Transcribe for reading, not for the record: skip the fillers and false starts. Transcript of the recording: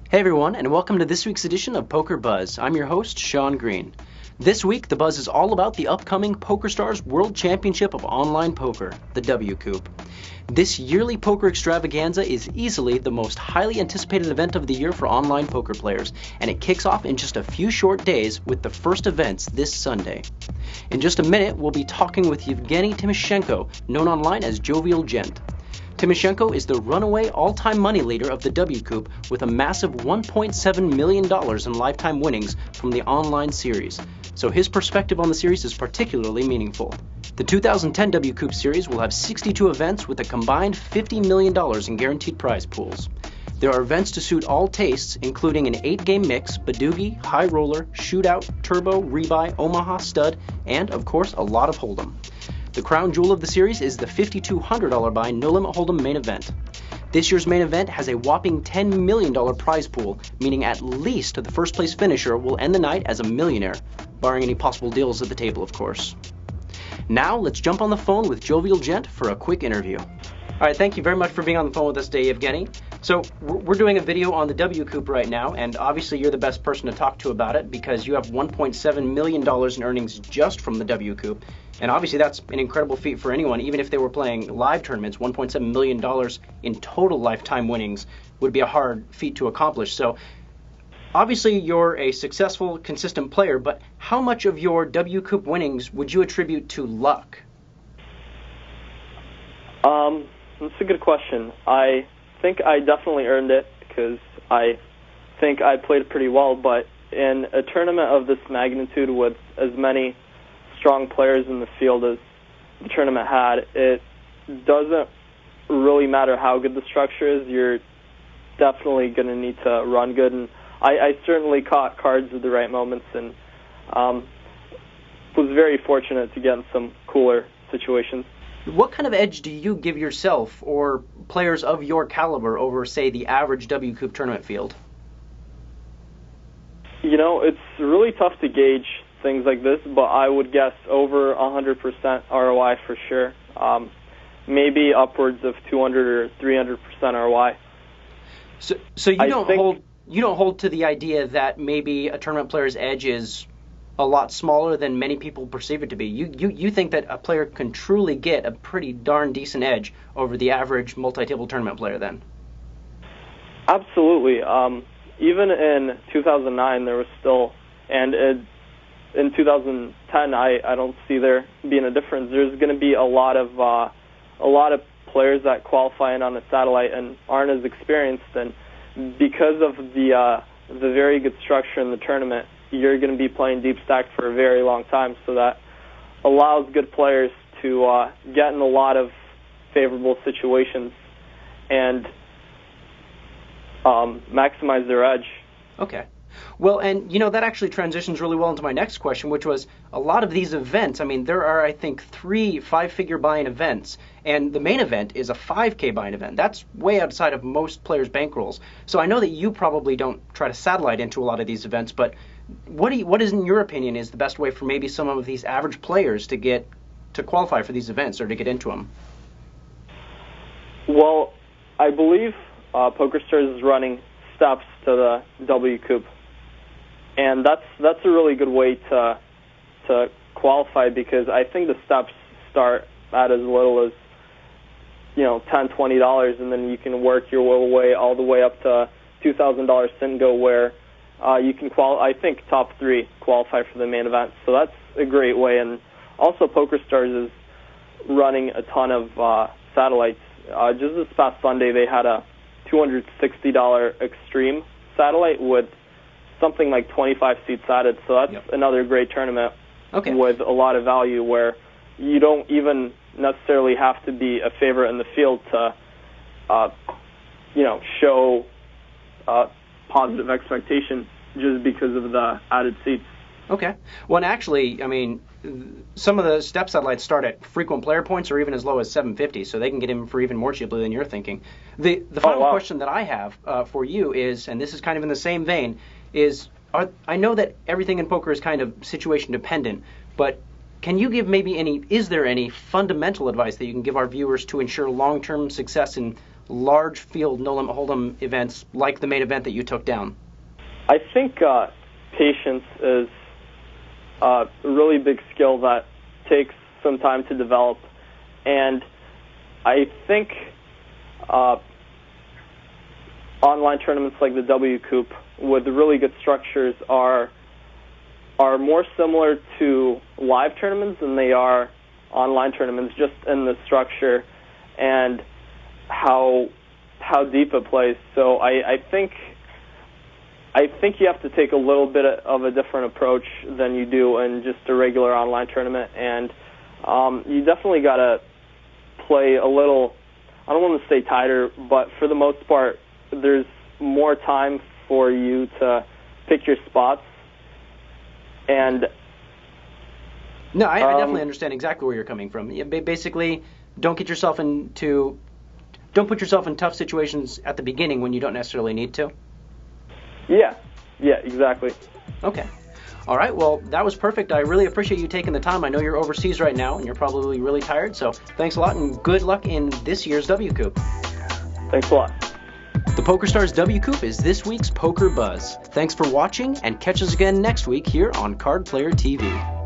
Hey everyone, and welcome to this week's edition of Poker Buzz. I'm your host, Sean Green. This week, the buzz is all about the upcoming PokerStars World Championship of Online Poker, the WCOOP. This yearly poker extravaganza is easily the most highly anticipated event of the year for online poker players, and it kicks off in just a few short days with the first events this Sunday. In just a minute, we'll be talking with Yevgeniy Timoshenko, known online as Jovial Gent. Timoshenko is the runaway all-time money leader of the WCOOP with a massive $1.7 million in lifetime winnings from the online series, so his perspective on the series is particularly meaningful. The 2010 WCOOP series will have 62 events with a combined $50 million in guaranteed prize pools. There are events to suit all tastes, including an 8-game mix, Badoogie, High Roller, Shootout, Turbo, Rebuy, Omaha, Stud, and, of course, a lot of Hold'em. The crown jewel of the series is the $5,200 buy No Limit Hold'em main event. This year's main event has a whopping $10 million prize pool, meaning at least the first place finisher will end the night as a millionaire, barring any possible deals at the table, of course. Now, let's jump on the phone with Jovial Gent for a quick interview. All right, thank you very much for being on the phone with us today, Yevgeniy. So we're doing a video on the WCOOP right now, and obviously you're the best person to talk to about it because you have $1.7 million in earnings just from the WCOOP. And obviously that's an incredible feat for anyone, even if they were playing live tournaments. $1.7 million in total lifetime winnings would be a hard feat to accomplish. So obviously you're a successful, consistent player, but how much of your WCOOP winnings would you attribute to luck? That's a good question. I think I definitely earned it because I think I played pretty well, but in a tournament of this magnitude with as many strong players in the field as the tournament had, it doesn't really matter how good the structure is. You're definitely going to need to run good, and I certainly caught cards at the right moments and was very fortunate to get in some cooler situations. What kind of edge do you give yourself or players of your caliber over, say, the average WCOOP tournament field? You know, it's really tough to gauge things like this, but I would guess over 100% ROI for sure. Maybe upwards of 200 or 300% ROI. So you don't hold to the idea that maybe a tournament player's edge is a lot smaller than many people perceive it to be. You think that a player can truly get a pretty darn decent edge over the average multi-table tournament player then? Absolutely. Even in 2009, there was still, and in 2010, I don't see there being a difference. There's going to be a lot of players that qualify in on a satellite and aren't as experienced, and because of the very good structure in the tournament, you're going to be playing deep stack for a very long time, so that allows good players to get in a lot of favorable situations and maximize their edge. Okay. Well, and that actually transitions really well into my next question, which was a lot of these events. I mean, there are, I think, 3 5-figure buy-in events, and the main event is a 5K buy-in event. That's way outside of most players' bankrolls. So I know that you probably don't try to satellite into a lot of these events, but what is, in your opinion, is the best way for maybe some of these average players to qualify for these events or to get into them? Well, I believe PokerStars is running steps to the WCOOP, and that's a really good way to qualify because I think the steps start at as little as $10, $20, and then you can work your way all the way up to $2,000 Singo, where you can I think top 3 qualify for the main event. So that's a great way. And also PokerStars is running a ton of satellites. Just this past Sunday, they had a $260 Extreme satellite with something like 25 seats added. So that's another great tournament with a lot of value where you don't even necessarily have to be a favorite in the field to, show positive expectation just because of the added seats. Okay. Well, and actually, I mean, some of the step satellites start at frequent player points or even as low as 750, so they can get in for even more cheaply than you're thinking. The final question that I have for you is, and this is kind of in the same vein, is I know that everything in poker is kind of situation dependent, but can you give is there any fundamental advice that you can give our viewers to ensure long-term success in large field no limit hold'em events like the main event that you took down? I think patience is a really big skill that takes some time to develop, and I think online tournaments like the WCOOP with really good structures are more similar to live tournaments than they are online tournaments, just in the structure and how deep it plays. So I think you have to take a little bit of a different approach than you do in just a regular online tournament, and you definitely got to play a little, I don't want to say tighter, but for the most part, there's more time for you to pick your spots. And no, I definitely understand exactly where you're coming from. Basically, don't put yourself in tough situations at the beginning when you don't necessarily need to. Yeah, exactly. Okay. All right, well, that was perfect. I really appreciate you taking the time. I know you're overseas right now, and you're probably really tired, so thanks a lot, and good luck in this year's WCOOP. Thanks a lot. The PokerStars WCOOP is this week's Poker Buzz. Thanks for watching, and catch us again next week here on Card Player TV.